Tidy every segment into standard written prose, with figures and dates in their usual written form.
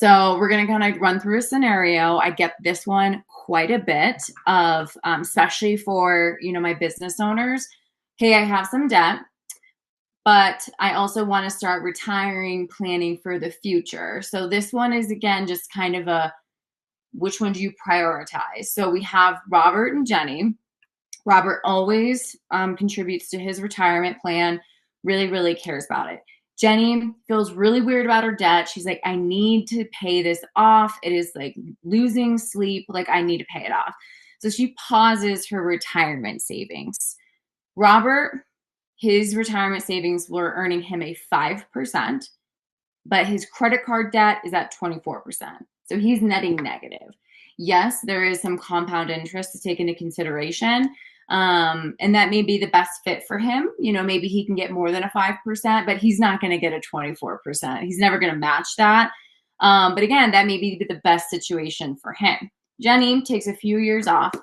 So we're going to kind of run through a scenario. I get this one quite a bit of, especially for, my business owners. Hey, I have some debt, but I also want to start retiring, planning for the future. So this one is, again, just kind of a, which one do you prioritize? So we have Robert and Jenny. Robert always contributes to his retirement plan, really, really cares about it. Jenny feels really weird about her debt. She's like, I need to pay this off. It is like losing sleep. Like, I need to pay it off. So she pauses her retirement savings. Robert, his retirement savings were earning him a 5%, but his credit card debt is at 24%. So he's netting negative. Yes, there is some compound interest to take into consideration. And that may be the best fit for him. Maybe he can get more than a 5%, but he's not going to get a 24%. He's never going to match that. But again, that may be the best situation for him. Jenny takes a few years off.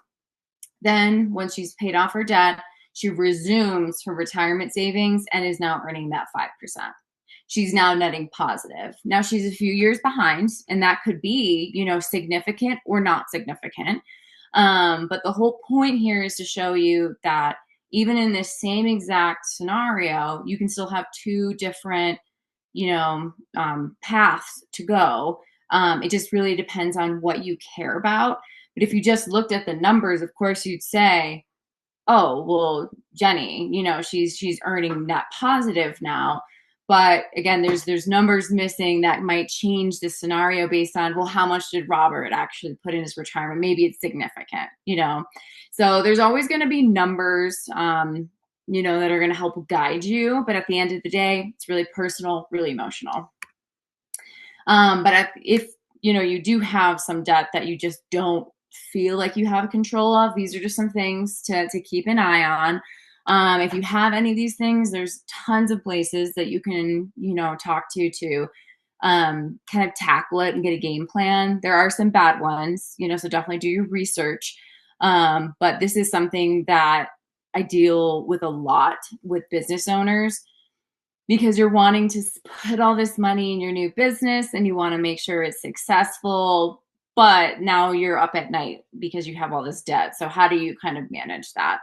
Then, when she's paid off her debt, she resumes her retirement savings and is now earning that 5%. She's now netting positive. Now she's a few years behind, and that could be, significant or not significant. But the whole point here is to show you that even in this same exact scenario, you can still have two different, paths to go. It just really depends on what you care about. But if you just looked at the numbers, of course, you'd say, oh, well, Jenny, she's earning net positive now. But again, there's numbers missing that might change the scenario based on, well, how much did Robert actually put in his retirement? Maybe it's significant. So there's always going to be numbers, that are going to help guide you. But at the end of the day, it's really personal, really emotional. But if, you do have some debt that you just don't feel like you have control of, these are just some things to keep an eye on. If you have any of these things, there's tons of places that you can, talk to kind of tackle it and get a game plan. There are some bad ones, so definitely do your research. But this is something that I deal with a lot with business owners, because you're wanting to put all this money in your new business and you want to make sure it's successful, but now you're up at night because you have all this debt. So how do you kind of manage that?